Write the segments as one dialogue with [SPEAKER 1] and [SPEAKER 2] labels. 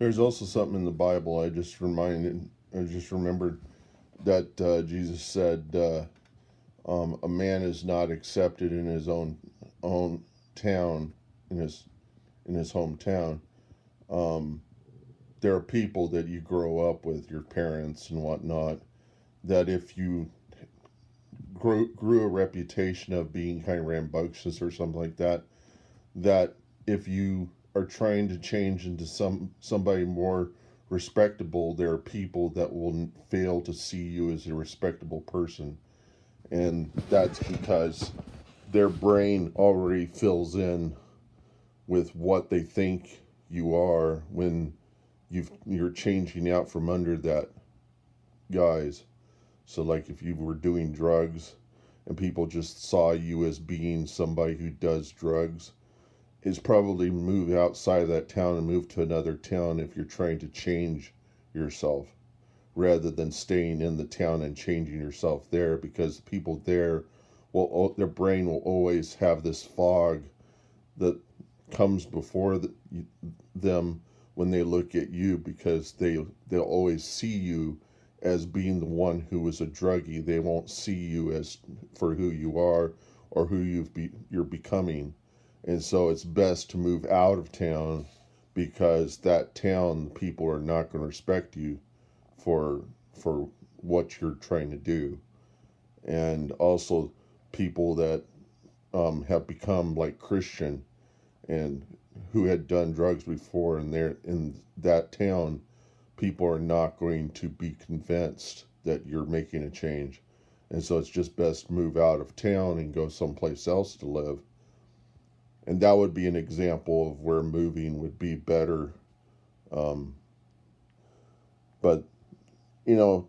[SPEAKER 1] There's also something in the Bible I just remembered that Jesus said a man is not accepted in his own town, in his hometown. Um, there are people that you grow up with, your parents and whatnot, that if you grew a reputation of being kind of rambunctious or something like that, that if you are trying to change into somebody more respectable, there are people that will fail to see you as a respectable person, and that's because their brain already fills in with what they think you are when you're changing out from under that guise. So, like if you were doing drugs and people just saw you as being somebody who does drugs, is probably move outside of that town and move to another town if you're trying to change yourself rather than staying in the town and changing yourself there, because people there will, their brain will always have this fog that comes before them when they look at you, because they'll always see you as being the one who is a druggie. They won't see you as for who you are or who you're becoming. And so it's best to move out of town, because that town people are not going to respect you for for what you're trying to do. And also people that have become like Christian and who had done drugs before, and they're in that town, people are not going to be convinced that you're making a change. And so it's just best to move out of town and go someplace else to live. And that would be an example of where moving would be better. Um, but you know,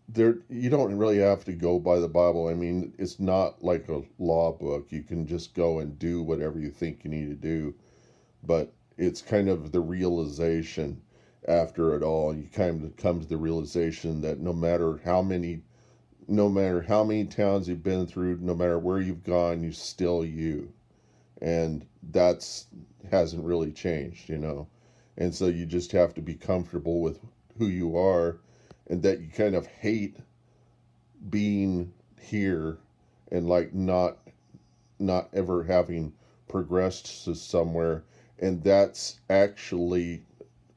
[SPEAKER 1] there you don't really have to go by the Bible. I mean, it's not like a law book. You can just go and do whatever you think you need to do. But it's kind of the realization after it all. You kind of come to the realization that no matter how many towns you've been through, no matter where you've gone, you're still you, and that's hasn't really changed. And so you just have to be comfortable with who you are, and that you kind of hate being here and like not ever having progressed to somewhere. And that's actually,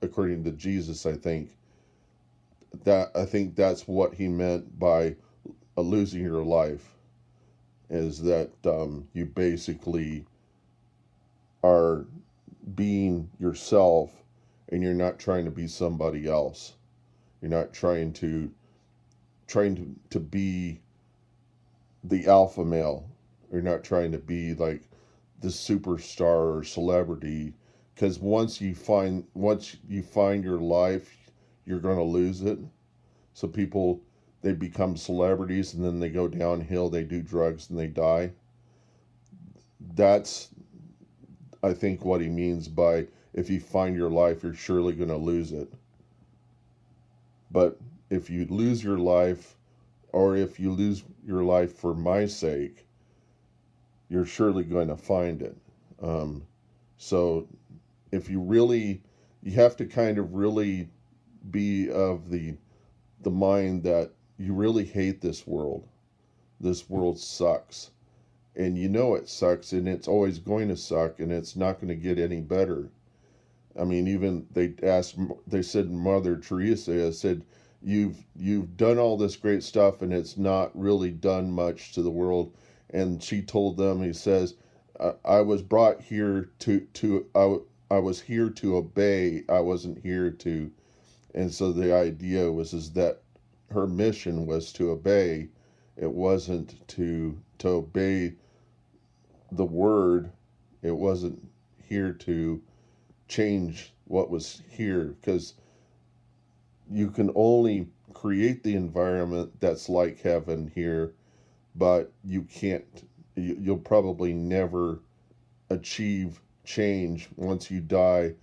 [SPEAKER 1] according to Jesus, I think that's what he meant by losing your life, is that you basically are being yourself, and you're not trying to be somebody else. You're not trying to be the alpha male. You're not trying to be like the superstar or celebrity, because once you find your life, you're going to lose it. So people, they become celebrities and then they go downhill, they do drugs and they die. That's, I think, what he means by, if you find your life, you're surely going to lose it. But if you lose your life, or if you lose your life for my sake, you're surely going to find it. Um, so if you have to kind of really be of the mind that you really hate this world. This world sucks, and you know it sucks, and it's always going to suck, and it's not going to get any better. I mean, even they said Mother Teresa said, you've done all this great stuff, and it's not really done much to the world. And she told them, he says, I was brought here I was here to obey. I wasn't here to. And so the idea was is that her mission was to obey. It wasn't to obey the word. It wasn't here to change what was here, because you can only create the environment that's like heaven here, but you can't. You'll probably never achieve change. Once you die,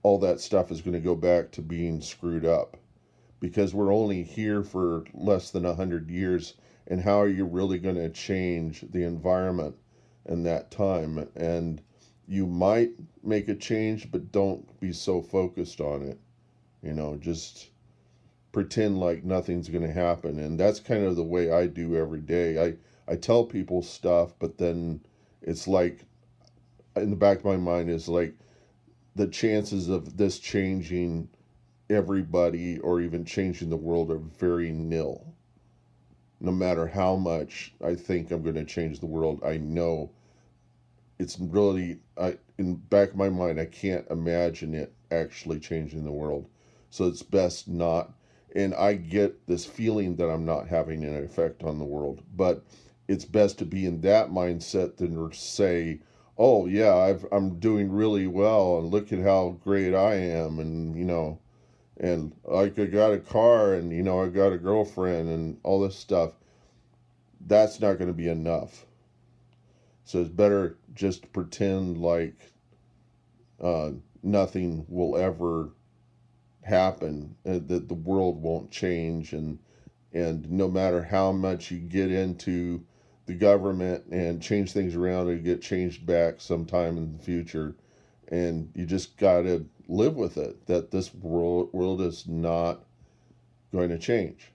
[SPEAKER 1] all that stuff is going to go back to being screwed up, because we're only here for less than 100 years. And how are you really going to change the environment in that time? And you might make a change, but don't be so focused on it. just pretend like nothing's going to happen. And that's kind of the way I do every day. I tell people stuff, but then it's like in the back of my mind is like the chances of this changing everybody or even changing the world are very nil. No matter how much I think I'm going to change the world, I know it's really, in the back of my mind, I can't imagine it actually changing the world. So it's best not. And I get this feeling that I'm not having an effect on the world, but it's best to be in that mindset than to say, "Oh yeah, I'm doing really well, and look at how great I am," and and like I got a car, and I got a girlfriend, and all this stuff. That's not going to be enough. So it's better just to pretend like uh, nothing will ever happen, that the world won't change, and no matter how much you get into the government and change things around, it'll get changed back sometime in the future, and you just gotta live with it that this world is not going to change,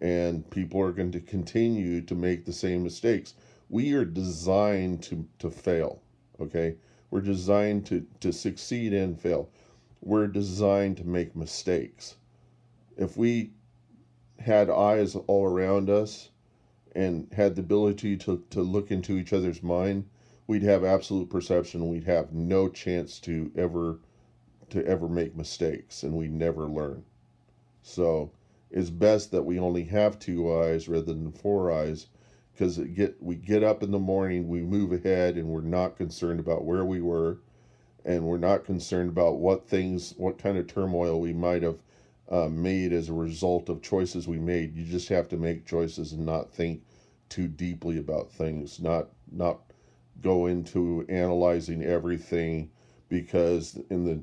[SPEAKER 1] and people are going to continue to make the same mistakes. We are designed to fail, okay? We're designed to succeed and fail. We're designed to make mistakes. If we had eyes all around us and had the ability to look into each other's mind, we'd have absolute perception. We'd have no chance to ever make mistakes, and we never learn. So it's best that we only have two eyes rather than four eyes, because we get up in the morning, we move ahead, and we're not concerned about where we were, and we're not concerned about what kind of turmoil we might have made as a result of choices we made. You just have to make choices and not think too deeply about things, not go into analyzing everything, because in the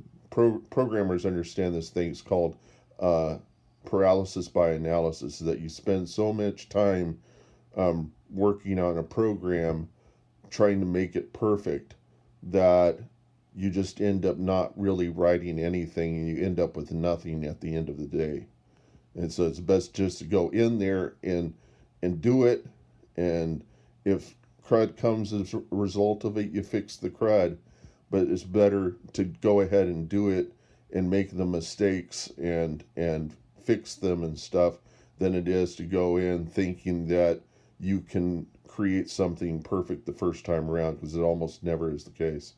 [SPEAKER 1] programmers understand this thing. It's called paralysis by analysis. That you spend so much time working on a program, trying to make it perfect, that you just end up not really writing anything, and you end up with nothing at the end of the day. And so it's best just to go in there and do it. And if crud comes as a result of it, you fix the crud. But it's better to go ahead and do it and make the mistakes and fix them and stuff than it is to go in thinking that you can create something perfect the first time around, because it almost never is the case.